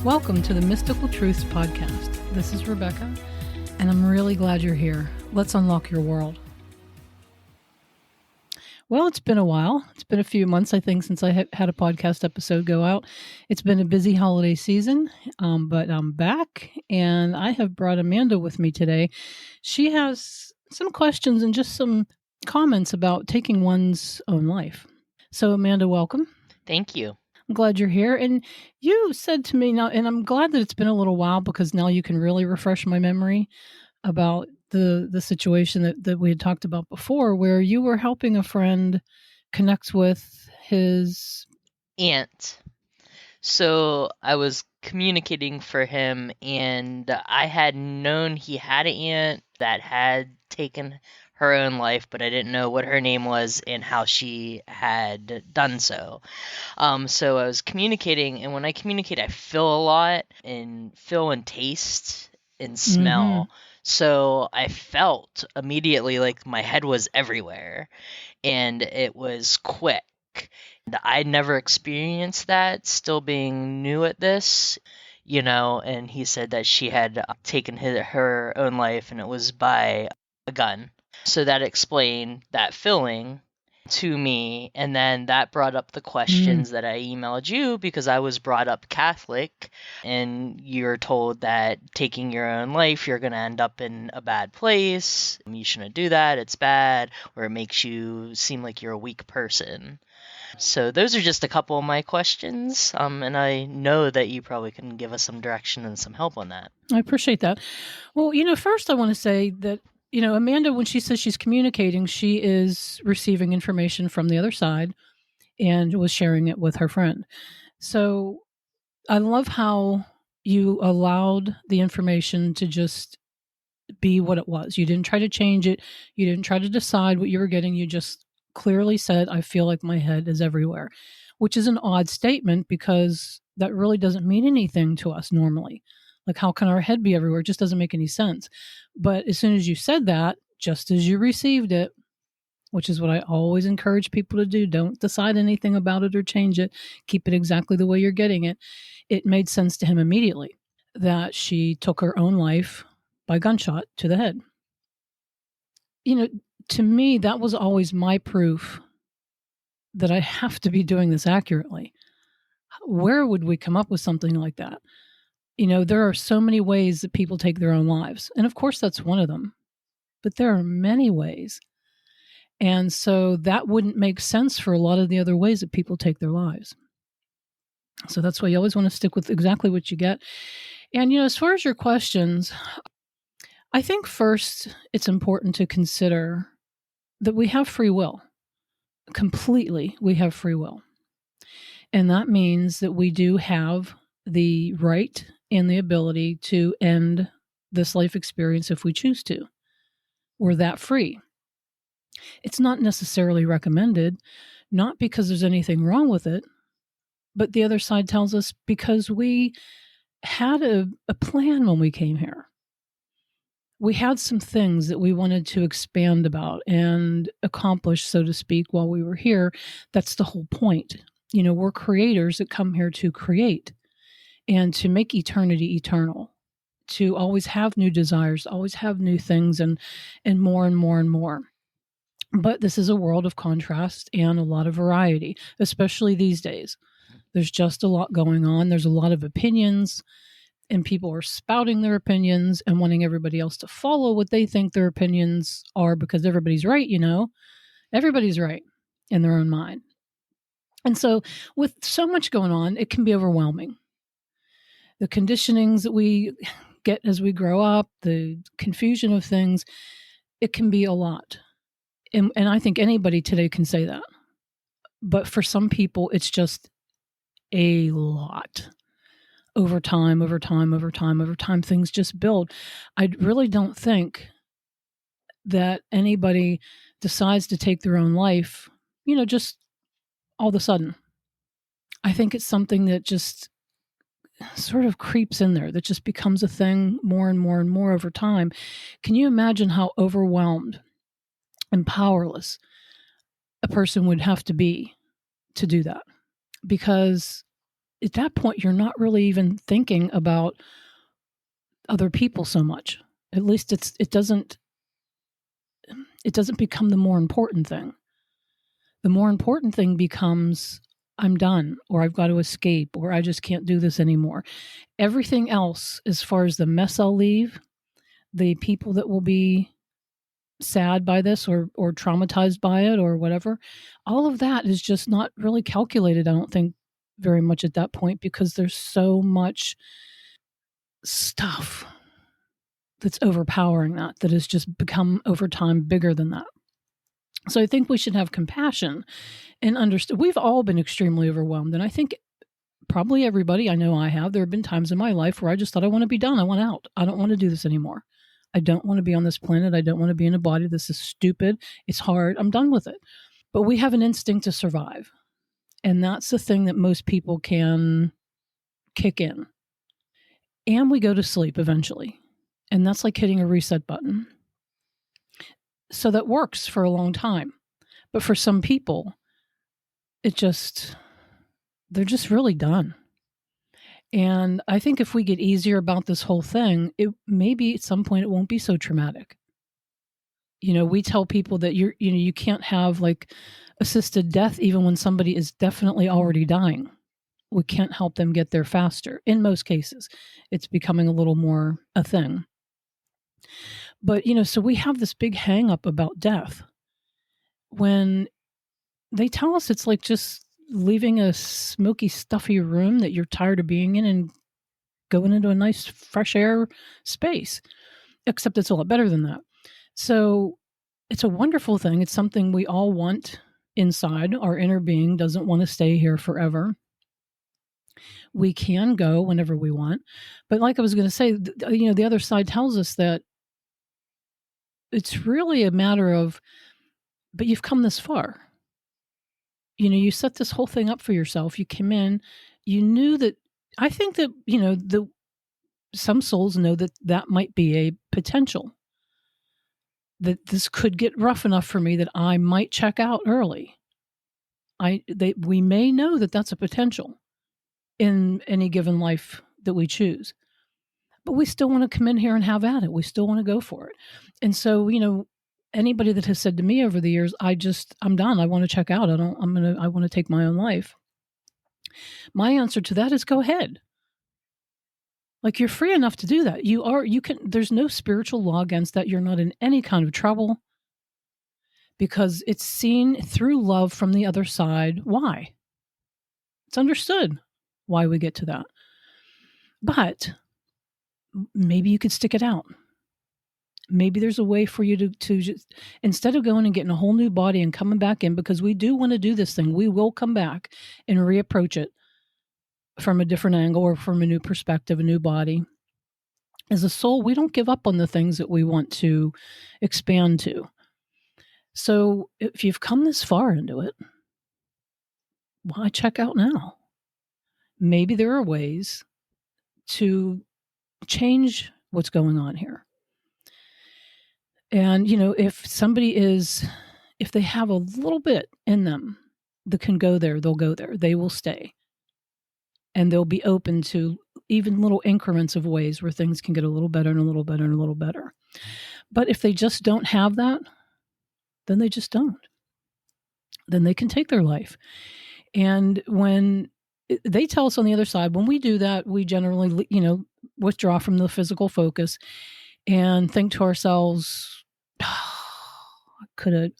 Welcome to the Mystical Truths Podcast. This is Rebecca, and I'm really glad you're here. Let's unlock your world. Well, it's been a while. It's been a few months, I think, since I had a podcast episode go out. It's been a busy holiday season, but I'm back, and I have brought Amanda with me today. She has some questions and just some comments about taking one's own life. So, Amanda, welcome. Thank you. I'm glad you're here. And you said to me now, and I'm glad that it's been a little while because now you can really refresh my memory about the situation that we had talked about before, where you were helping a friend connect with his aunt. So I was communicating for him, and I had known he had an aunt that had taken her own life, but I didn't know what her name was and how she had done so. So I was communicating, and when I communicate, I feel a lot and feel and taste and smell. Mm-hmm. So I felt immediately like my head was everywhere, and it was quick. I never experienced that, still being new at this, and he said that she had taken her own life, and it was by a gun. So that explained that feeling to me, and then that brought up the questions that I emailed you, because I was brought up Catholic, and you're told that taking your own life, you're going to end up in a bad place. You shouldn't do that. It's bad, or it makes you seem like you're a weak person. So those are just a couple of my questions, and I know that you probably can give us some direction and some help on that. I appreciate that. Well, first I want to say that, Amanda, when she says she's communicating, she is receiving information from the other side and was sharing it with her friend. So I love how you allowed the information to just be what it was. You didn't try to change it. You didn't try to decide what you were getting. You just clearly said, I feel like my head is everywhere, which is an odd statement because that really doesn't mean anything to us normally. Like, how can our head be everywhere? It just doesn't make any sense. But as soon as you said that, just as you received it, which is what I always encourage people to do, don't decide anything about it or change it. Keep it exactly the way you're getting it. It made sense to him immediately that she took her own life by gunshot to the head. To me, that was always my proof that I have to be doing this accurately. Where would we come up with something like that? There are so many ways that people take their own lives. And of course, that's one of them. But there are many ways. And so that wouldn't make sense for a lot of the other ways that people take their lives. So that's why you always want to stick with exactly what you get. And, as far as your questions, I think first it's important to consider that we have free will. Completely, we have free will. And that means that we do have the right and the ability to end this life experience if we choose to. We're that free. It's not necessarily recommended, not because there's anything wrong with it, but the other side tells us because we had a plan when we came here. We had some things that we wanted to expand about and accomplish, so to speak, while we were here. That's the whole point. We're creators that come here to create and to make eternity eternal, to always have new desires, always have new things and more and more and more. But this is a world of contrast and a lot of variety, especially these days. There's just a lot going on. There's a lot of opinions. And people are spouting their opinions and wanting everybody else to follow what they think their opinions are because everybody's right, Everybody's right in their own mind. And so with so much going on, it can be overwhelming. The conditionings that we get as we grow up, the confusion of things, it can be a lot. And I think anybody today can say that. But for some people, it's just a lot. Over time, things just build. I really don't think that anybody decides to take their own life, just all of a sudden. I think it's something that just sort of creeps in there, that just becomes a thing more and more and more over time. Can you imagine how overwhelmed and powerless a person would have to be to do that? Because at that point, you're not really even thinking about other people so much. At least it doesn't become the more important thing. The more important thing becomes I'm done, or I've got to escape, or I just can't do this anymore. Everything else, as far as the mess I'll leave, the people that will be sad by this or traumatized by it or whatever, all of that is just not really calculated, I don't think, very much at that point, because there's so much stuff that's overpowering that has just become over time bigger than that. So I think we should have compassion and understand. We've all been extremely overwhelmed, and I think probably everybody, I know I have. There have been times in my life where I just thought I want to be done. I want out. I don't want to do this anymore. I don't want to be on this planet. I don't want to be in a body. This is stupid. It's hard. I'm done with it. But we have an instinct to survive. And that's the thing that most people can kick in. And we go to sleep eventually. And that's like hitting a reset button. So that works for a long time. But for some people, they're just really done. And I think if we get easier about this whole thing, it maybe at some point it won't be so traumatic. We tell people that you can't have like assisted death even when somebody is definitely already dying. We can't help them get there faster. In most cases, it's becoming a little more a thing. But so we have this big hang up about death when they tell us it's like just leaving a smoky, stuffy room that you're tired of being in and going into a nice fresh air space, except it's a lot better than that. So it's a wonderful thing. It's something we all want inside. Our inner being doesn't want to stay here forever. We can go whenever we want. But like I was going to say, the other side tells us that it's really a matter of, but you've come this far. You set this whole thing up for yourself. You came in, you knew that. I think that, some souls know that might be a potential, that this could get rough enough for me that I might check out early. We may know that that's a potential in any given life that we choose, but we still want to come in here and have at it. We still want to go for it. And so, anybody that has said to me over the years, I'm done. I want to check out. I want to take my own life. My answer to that is go ahead. Like, you're free enough to do that. There's no spiritual law against that. You're not in any kind of trouble because it's seen through love from the other side. Why? It's understood why we get to that. But maybe you could stick it out. Maybe there's a way for you to just, instead of going and getting a whole new body and coming back in, because we do want to do this thing, we will come back and reapproach it from a different angle or from a new perspective, a new body. As a soul, we don't give up on the things that we want to expand to. So if you've come this far into it, why check out now? Maybe there are ways to change what's going on here. And, if they have a little bit in them that can go there, they'll go there. They will stay. And they'll be open to even little increments of ways where things can get a little better and a little better and a little better. But if they just don't have that, then they just don't. Then they can take their life. And when they tell us on the other side, when we do that, we generally, withdraw from the physical focus and think to ourselves, I could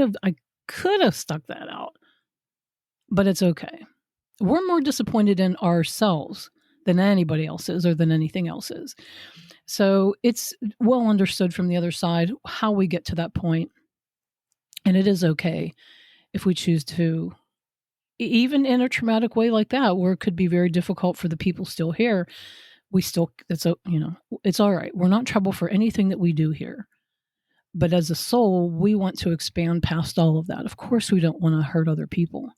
have stuck that out, but it's okay. We're more disappointed in ourselves than anybody else is or than anything else is. So it's well understood from the other side how we get to that point. And it is okay if we choose to, even in a traumatic way like that, where it could be very difficult for the people still here, it's all right. We're not in trouble for anything that we do here. But as a soul, we want to expand past all of that. Of course, we don't want to hurt other people.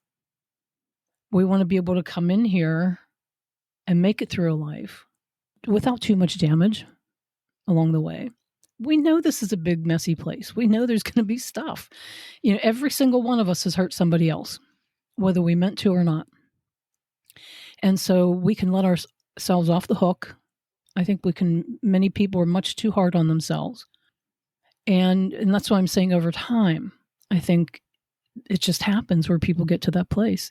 We want to be able to come in here and make it through a life without too much damage along the way. We know this is a big, messy place. We know there's going to be stuff. Every single one of us has hurt somebody else, whether we meant to or not. And so we can let ourselves off the hook. I think many people are much too hard on themselves. And that's why I'm saying over time, I think it just happens where people get to that place.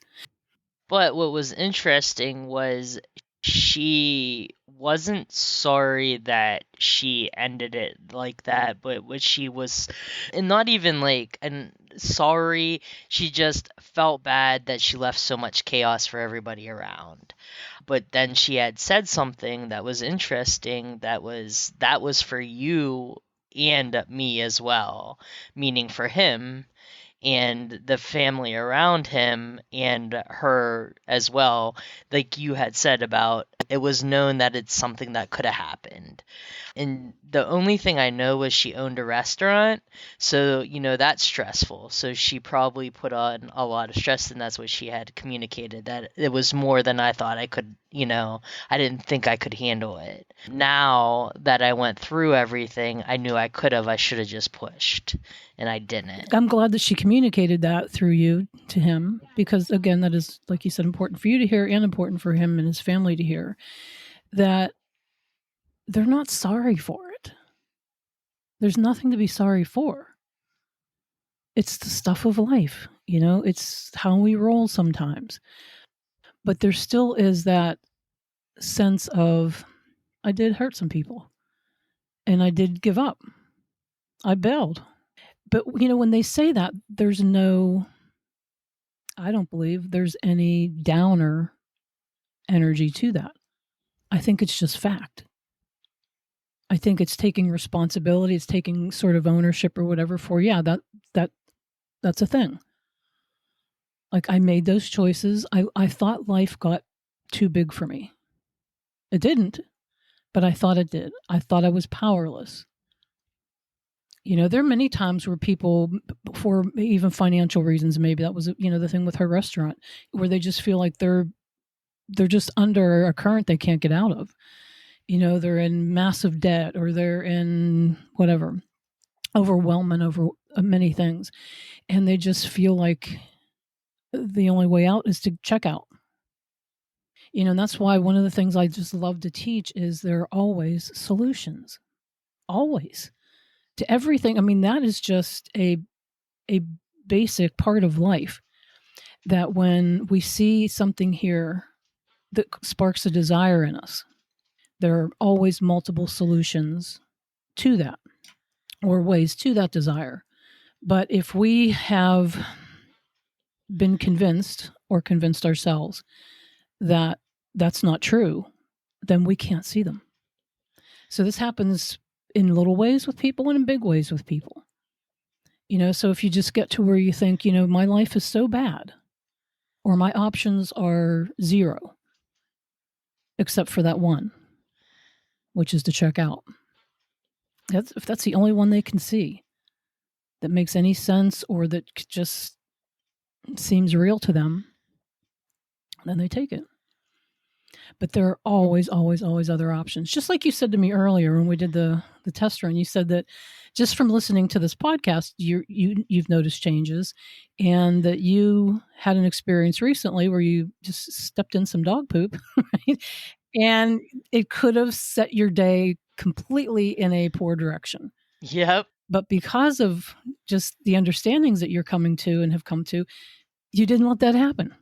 But what was interesting was she wasn't sorry that she ended it like that, but what she was, and not even like and sorry, she just felt bad that she left so much chaos for everybody around. But then she had said something that was interesting, that was for you and me as well, meaning for him and the family around him and her as well. Like you had said about, it was known that it's something that could have happened. And the only thing I know was she owned a restaurant, so that's stressful. So she probably put on a lot of stress, and that's what she had communicated, that it was more than I thought I could. I didn't think I could handle it. Now that I went through everything, I knew I should have just pushed, and I didn't. I'm glad that she communicated that through you to him, because again, that is, like you said, important for you to hear and important for him and his family to hear, that they're not sorry for it. There's nothing to be sorry for. It's the stuff of life, it's how we roll sometimes. But there still is that sense of, I did hurt some people and I did give up. I bailed. But, when they say that, I don't believe there's any downer energy to that. I think it's just fact. I think it's taking responsibility, it's taking sort of ownership or whatever for, yeah, that's a thing. Like, I made those choices. I thought life got too big for me. It didn't, but I thought it did. I thought I was powerless. There are many times where people, for even financial reasons, maybe that was, the thing with her restaurant, where they just feel like they're just under a current they can't get out of. They're in massive debt, or they're in whatever, overwhelming over many things. And they just feel like the only way out is to check out. And that's why one of the things I just love to teach is there are always solutions. Always. To everything. I mean, that is just a basic part of life, that when we see something here that sparks a desire in us, there are always multiple solutions to that, or ways to that desire. But if we have been convinced, or convinced ourselves, that that's not true, then we can't see them. So this happens in little ways with people and in big ways with people. So if you just get to where you think, my life is so bad, or my options are zero, except for that one, which is to check out. If that's the only one they can see that makes any sense, or that just seems real to them, then they take it. But there are always, always, always other options. Just like you said to me earlier when we did the test run, you said that just from listening to this podcast, you've noticed changes, and that you had an experience recently where you just stepped in some dog poop, right? And it could have set your day completely in a poor direction. Yep. But because of just the understandings that you're coming to and have come to, you didn't let that happen.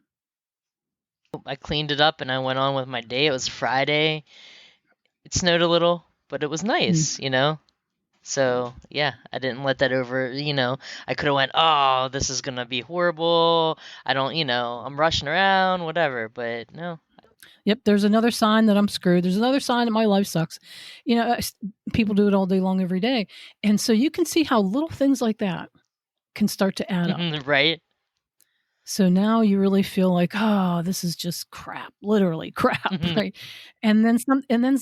I cleaned it up and I went on with my day. It was Friday. It snowed a little, but it was nice, So yeah, I didn't let that over. I could have went, oh, this is gonna be horrible. I don't, I'm rushing around, whatever. But no. Yep, there's another sign that I'm screwed. There's another sign that my life sucks. People do it all day long, every day, and so you can see how little things like that can start to add up. Right. So now you really feel like, oh, this is just crap, literally crap, right? And then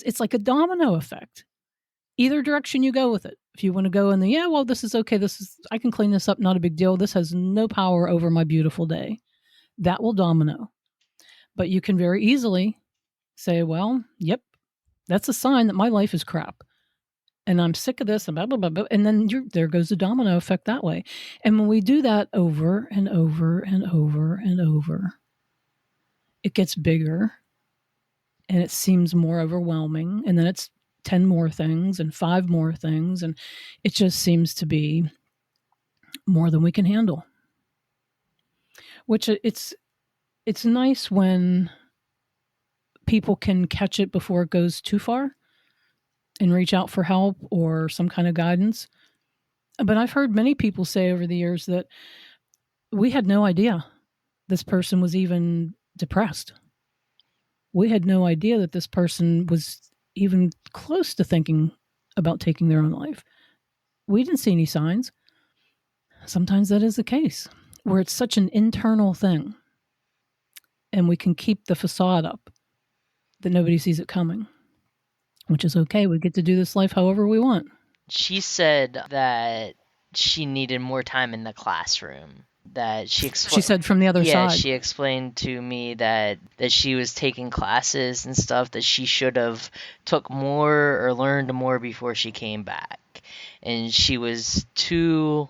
it's like a domino effect. Either direction you go with it. If you want to go in this is okay. I can clean this up. Not a big deal. This has no power over my beautiful day. That will domino. But you can very easily say, well, yep, that's a sign that my life is crap. And I'm sick of this, and blah, blah, blah, blah. And then there goes the domino effect that way. And when we do that over and over and over and over, it gets bigger and it seems more overwhelming, and then it's 10 more things and 5 more things, and it just seems to be more than we can handle. Which it's nice when people can catch it before it goes too far and reach out for help or some kind of guidance. But I've heard many people say over the years that we had no idea this person was even depressed. We had no idea that this person was even close to thinking about taking their own life. We didn't see any signs. Sometimes that is the case, where it's such an internal thing and we can keep the facade up that nobody sees it coming, which is okay. We get to do this life however we want. She said that she needed more time in the classroom. That she She said from the other yeah, side. she explained to me that she was taking classes and stuff that she should have took more or learned more before she came back. And she was too,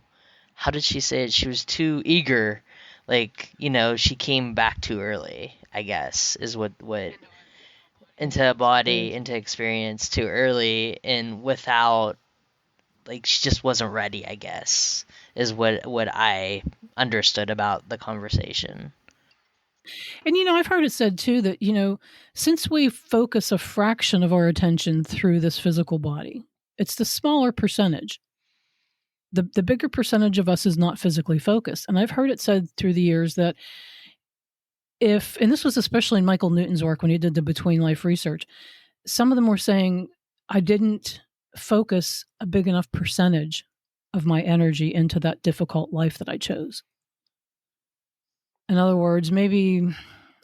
how did she say it? She was too eager. Like, she came back too early, I guess, is what into a body, into experience too early, and without, like, she just wasn't ready, I guess, is what I understood about the conversation. And, I've heard it said too that, since we focus a fraction of our attention through this physical body, it's the smaller percentage. The bigger percentage of us is not physically focused. And I've heard it said through the years that and this was especially in Michael Newton's work when he did the between life research, some of them were saying, I didn't focus a big enough percentage of my energy into that difficult life that I chose. In other words, maybe,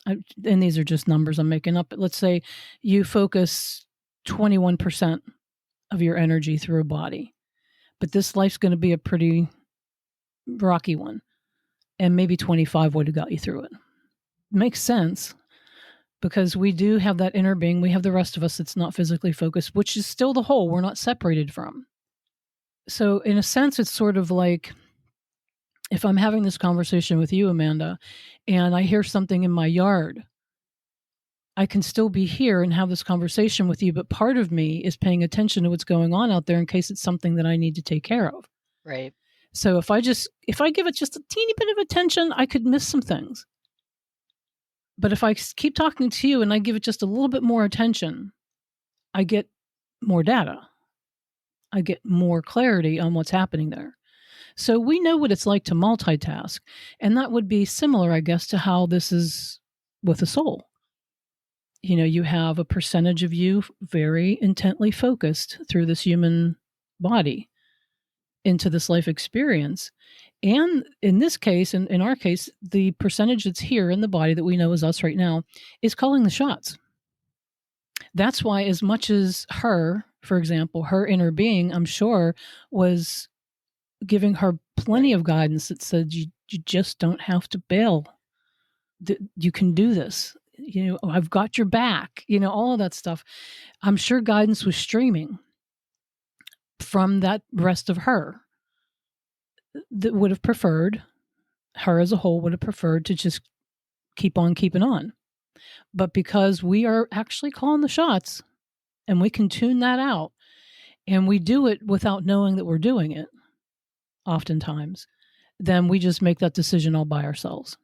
and these are just numbers I'm making up, but let's say you focus 21% of your energy through a body, but this life's going to be a pretty rocky one, and maybe 25 would have got you through it. Makes sense, because we do have that inner being. We have the rest of us that's not physically focused, which is still the whole we're not separated from. So in a sense, it's sort of like if I'm having this conversation with you, Amanda, and I hear something in my yard, I can still be here and have this conversation with you, but part of me is paying attention to what's going on out there in case it's something that I need to take care of. Right. So if I give it just a teeny bit of attention, I could miss some things. But if I keep talking to you and I give it just a little bit more attention, I get more data. I get more clarity on what's happening there. So we know what it's like to multitask. And that would be similar, I guess, to how this is with a soul. You have a percentage of you very intently focused through this human body into this life experience. And in this case, in our case, the percentage that's here in the body that we know is us right now is calling the shots. That's why, as much as her, for example, her inner being, I'm sure, was giving her plenty of guidance that said, you just don't have to bail. You can do this. I've got your back, all of that stuff. I'm sure guidance was streaming from that rest of her that would have preferred, her as a whole would have preferred to just keep on keeping on. But because we are actually calling the shots and we can tune that out, and we do it without knowing that we're doing it oftentimes, then we just make that decision all by ourselves.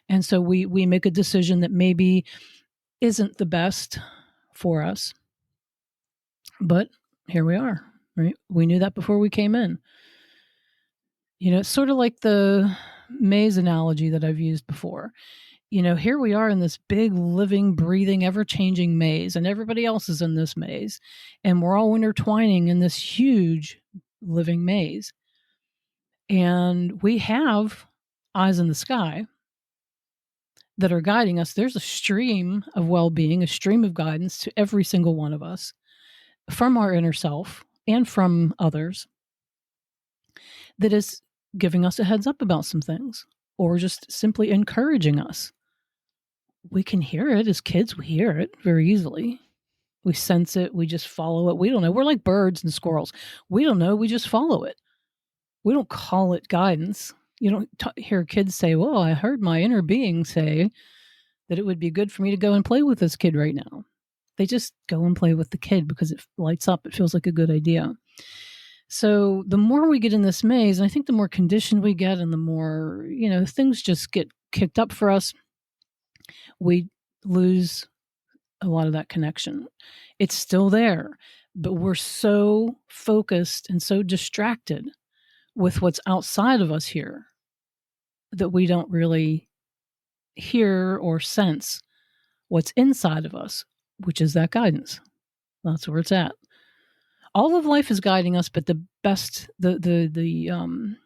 And so we make a decision that maybe isn't the best for us, but here we are, right? We knew that before we came in. It's sort of like the maze analogy that I've used before. Here we are in this big, living, breathing, ever-changing maze, and everybody else is in this maze, and we're all intertwining in this huge living maze. And we have eyes in the sky that are guiding us. There's a stream of well-being, a stream of guidance to every single one of us from our inner self and from others that is giving us a heads up about some things or just simply encouraging us. We can hear it as kids. We hear it very easily. We sense it. We just follow it. We don't know. We're like birds and squirrels. We don't know. We just follow it. We don't call it guidance. You don't hear kids say, well, I heard my inner being say, that it would be good for me to go and play with this kid right now. They just go and play with the kid because it lights up. It feels like a good idea. So the more we get in this maze, and I think the more conditioned we get and the more, things just get kicked up for us, we lose a lot of that connection. It's still there, but we're so focused and so distracted with what's outside of us here that we don't really hear or sense what's inside of us, which is that guidance. That's where it's at. All of life is guiding us, but the best, the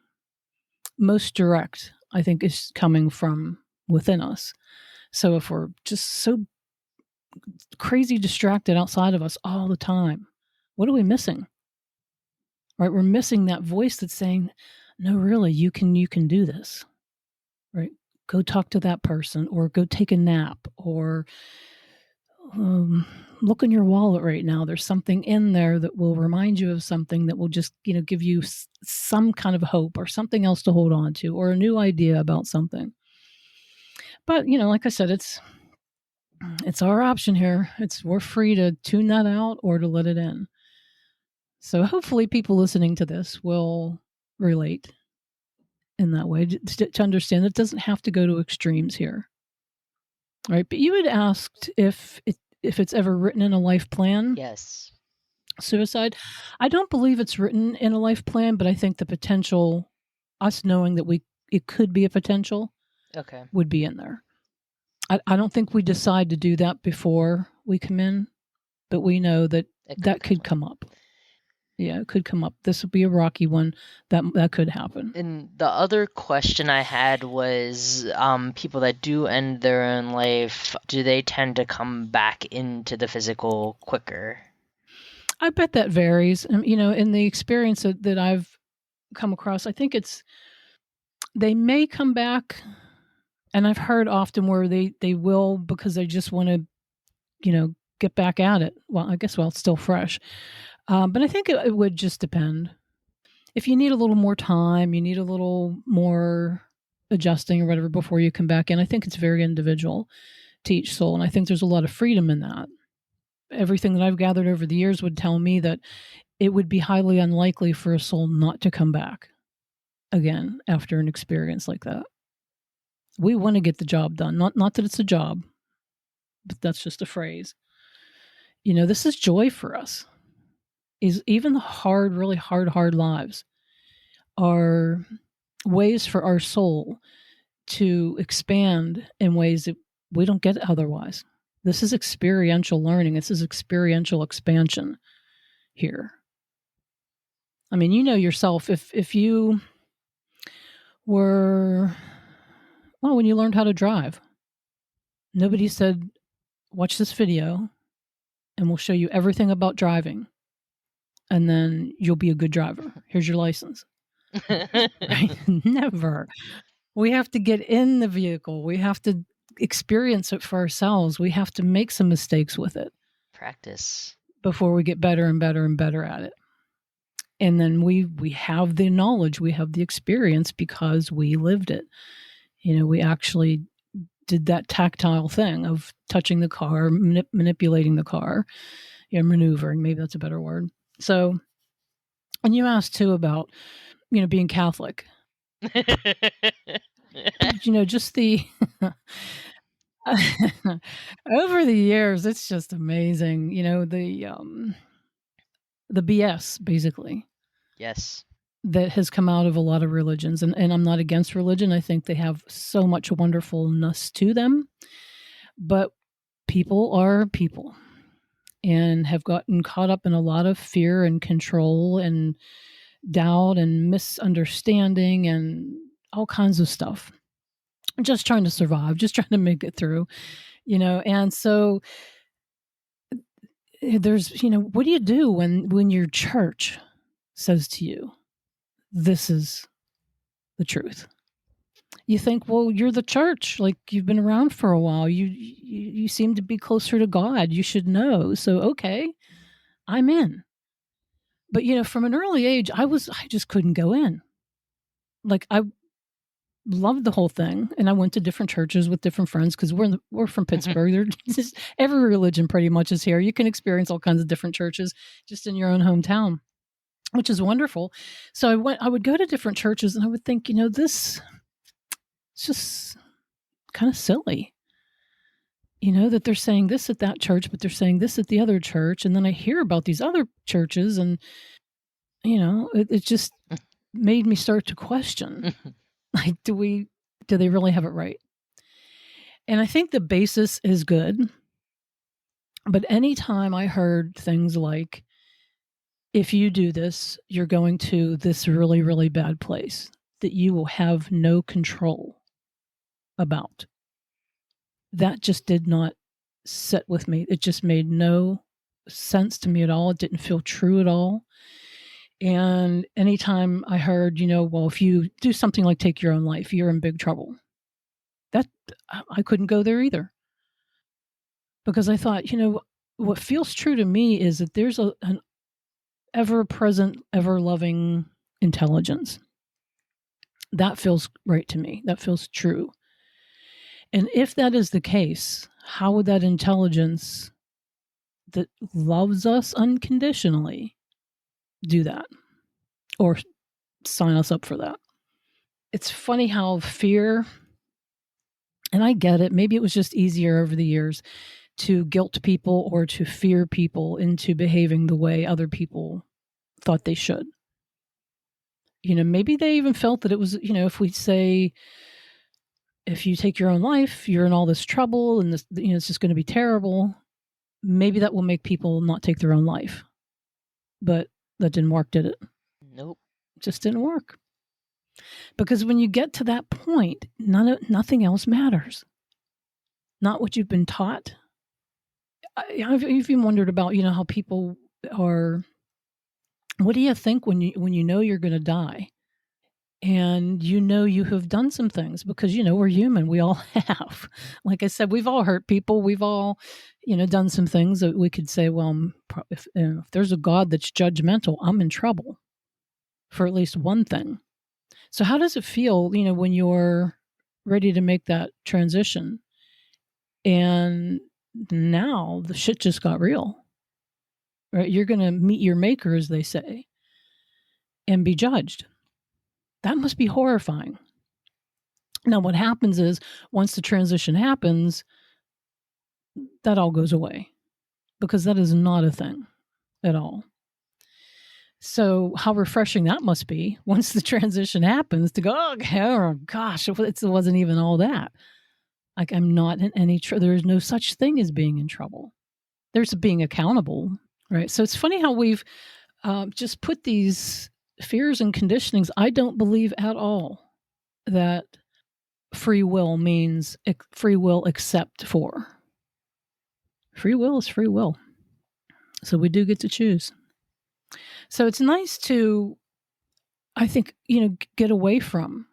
most direct, I think, is coming from within us. So if we're just so crazy distracted outside of us all the time, what are we missing? Right? We're missing that voice that's saying, "No, really, you can do this." Right? Go talk to that person, or go take a nap, or look in your wallet right now. There's something in there that will remind you of something that will just, give you some kind of hope or something else to hold on to, or a new idea about something. But, like I said, it's our option here. We're free to tune that out or to let it in. So hopefully people listening to this will relate in that way to understand that it doesn't have to go to extremes here. Right? But you had asked if it's ever written in a life plan. Yes. Suicide. I don't believe it's written in a life plan, but I think the potential, us knowing that it could be a potential, Okay. would be in there. I don't think we decide to do that before we come in, but we know that that could come up. Yeah, it could come up. This would be a rocky one. That could happen. And the other question I had was, people that do end their own life, do they tend to come back into the physical quicker? I bet that varies. In the experience that I've come across, I think they may come back, and I've heard often where they will because they just want to, get back at it. Well, I guess it's still fresh. But I think it would just depend. If you need a little more time, you need a little more adjusting or whatever before you come back in, I think it's very individual to each soul. And I think there's a lot of freedom in that. Everything that I've gathered over the years would tell me that it would be highly unlikely for a soul not to come back again after an experience like that. We want to get the job done. Not that it's a job, but that's just a phrase. This is joy for us. Is even the hard, really hard lives are ways for our soul to expand in ways that we don't get otherwise. This is experiential learning. This is experiential expansion here. I mean, yourself, if you were, well, when you learned how to drive, nobody said, watch this video and we'll show you everything about driving. And then you'll be a good driver. Here's your license. Right? Never. We have to get in the vehicle. We have to experience it for ourselves. We have to make some mistakes with it. Practice. Before we get better and better and better at it. And then we have the knowledge, we have the experience because we lived it. We actually did that tactile thing of touching the car, manipulating the car, maneuvering, maybe that's a better word. So, and you asked too about, being Catholic. Just the over the years, it's just amazing. The BS basically. Yes. That has come out of a lot of religions. And I'm not against religion. I think they have so much wonderfulness to them. But people are people and have gotten caught up in a lot of fear and control and doubt and misunderstanding and all kinds of stuff. Just trying to survive, just trying to make it through, and so there's, what do you do when your church says to you, this is the truth? You think, well, you're the church, like you've been around for a while. You seem to be closer to God. You should know. So, okay, I'm in. But, from an early age, I just couldn't go in. Like loved the whole thing, and I went to different churches with different friends because we're from Pittsburgh. Just, every religion pretty much is here. You can experience all kinds of different churches just in your own hometown, which is wonderful. So I would go to different churches, and I would think, this is just kind of silly. That they're saying this at that church, but they're saying this at the other church, and then I hear about these other churches, and it just made me start to question, like, do they really have it right? And I think the basis is good. But anytime I heard things like, if you do this, you're going to this really, really bad place that you will have no control about, that just did not sit with me. It just made no sense to me at all. It didn't feel true at all. And anytime I heard, well, if you do something like take your own life, you're in big trouble. That I couldn't go there either. Because I thought, what feels true to me is that there's an ever present, ever loving intelligence. That feels right to me. That feels true. And if that is the case, how would that intelligence that loves us unconditionally do that or sign us up for that? It's funny how fear, and I get it, maybe it was just easier over the years to guilt people or to fear people into behaving the way other people thought they should. Maybe they even felt that it was, if we say, if you take your own life, you're in all this trouble and this, it's just going to be terrible. Maybe that will make people not take their own life. But that didn't work, did it? Nope. It just didn't work. Because when you get to that point, nothing else matters. Not what you've been taught. I've even wondered about, how people are. What do you think when you know you're going to die? And you have done some things, because we're human, we all have. Like I said, we've all hurt people, we've all done some things that we could say, well, if there's a God that's judgmental, I'm in trouble for at least one thing. So how does it feel when you're ready to make that transition and now the shit just got real, right? You're going to meet your maker, as they say, and be judged. That must be horrifying. Now, what happens is, once the transition happens, that all goes away, because that is not a thing at all. So how refreshing that must be once the transition happens, to go, oh gosh, it wasn't even all that. Like, I'm not in any trouble. There's no such thing as being in trouble. There's being accountable, right? So it's funny how we've just put these fears and conditionings. I don't believe at all that free will means free will except for. Free will is free will. So we do get to choose. So it's nice to, I think, get away from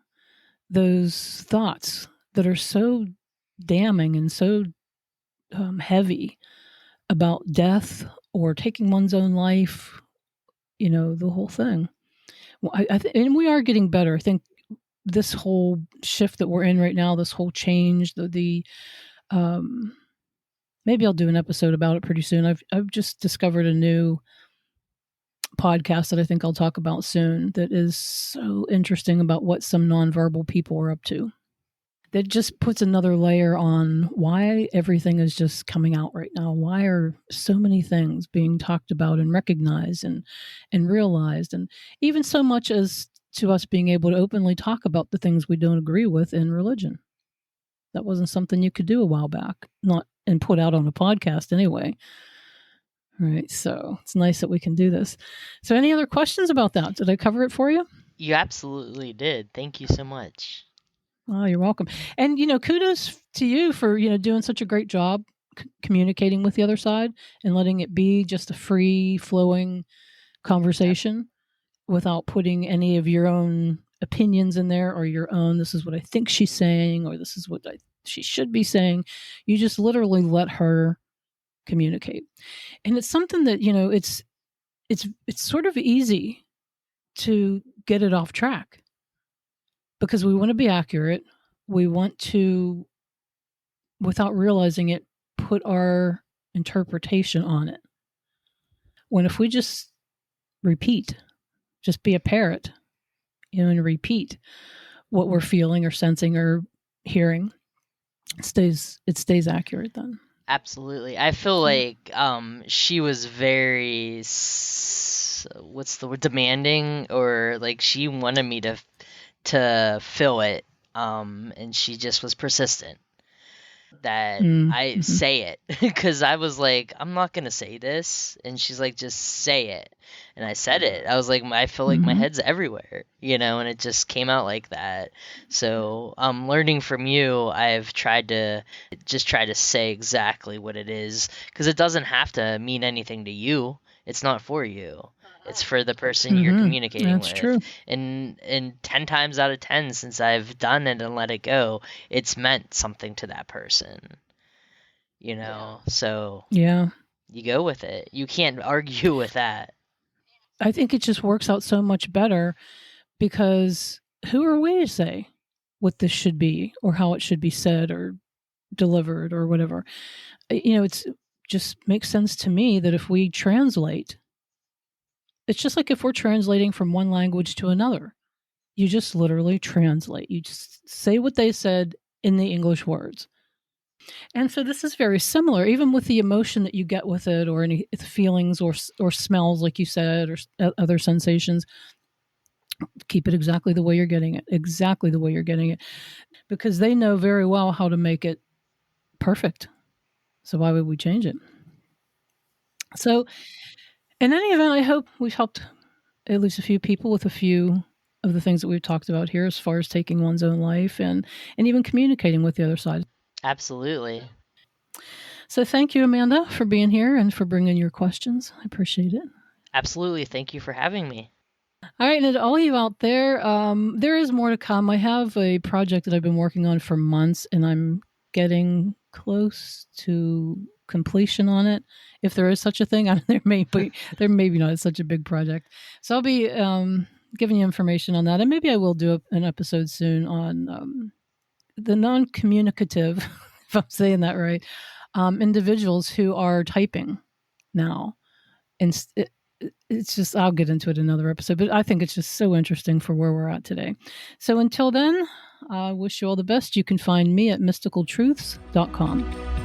those thoughts that are so damning and so heavy about death or taking one's own life, the whole thing. Well, and we are getting better. I think this whole shift that we're in right now, this whole change, maybe I'll do an episode about it pretty soon. I've just discovered a new podcast that I think I'll talk about soon that is so interesting about what some nonverbal people are up to. That just puts another layer on why everything is just coming out right now. Why are so many things being talked about and recognized and realized, and even so much as to us being able to openly talk about the things we don't agree with in religion. That wasn't something you could do a while back, not and put out on a podcast anyway. Right. So it's nice that we can do this. So any other questions about that? Did I cover it for you? You absolutely did. Thank you so much. Oh, you're welcome. And, kudos to you for, doing such a great job communicating with the other side and letting it be just a free flowing conversation without putting any of your own opinions in there, or your own, this is what I think she's saying, or this is what she should be saying. You just literally let her communicate. And it's something that, it's sort of easy to get it off track. because we want to be accurate. We want to, without realizing it, put our interpretation on it. When if we just repeat, just be a parrot, and repeat what we're feeling or sensing or hearing, it stays accurate then. Absolutely. I feel So, like she was very what's the word, demanding, or like she wanted me to fill it, and she just was persistent that I mm-hmm. say it because I was like, I'm not gonna say this, and she's like, just say it, and I said it. I was like, I feel like my Mm-hmm. head's everywhere, and it just came out like that. So, learning from you, I've tried to just try to say exactly what it is because it doesn't have to mean anything to you. It's not for you. It's for the person you're Mm-hmm. communicating That's with. true. And 10 times out of 10 since I've done it and let it go, it's meant something to that person. So Yeah. you go with it. You can't argue with that. I think it just works out so much better because who are we to say what this should be or how it should be said or delivered or whatever? It's just makes sense to me that if we translate, it's just like if we're translating from one language to another. You just literally translate. You just say what they said in the English words. And so this is very similar, even with the emotion that you get with it, or any feelings or smells, like you said, or other sensations. Keep it exactly the way you're getting it, exactly the way you're getting it, because they know very well how to make it perfect. So why would we change it? So in any event, I hope we've helped at least a few people with a few of the things that we've talked about here, as far as taking one's own life and even communicating with the other side. Absolutely. So thank you, Amanda, for being here and for bringing your questions. I appreciate it. Absolutely. Thank you for having me. All right, and to all you out there, there is more to come. I have a project that I've been working on for months, and I'm getting close to completion on it. If there is such a thing, there may be not. It's such a big project, so I'll be giving you information on that, and maybe I will do an episode soon on the non-communicative, if I'm saying that right, individuals who are typing now. And it's just, I'll get into it in another episode, but I think it's just so interesting for where we're at today. So until then, I wish you all the best. You can find me at mysticaltruths.com.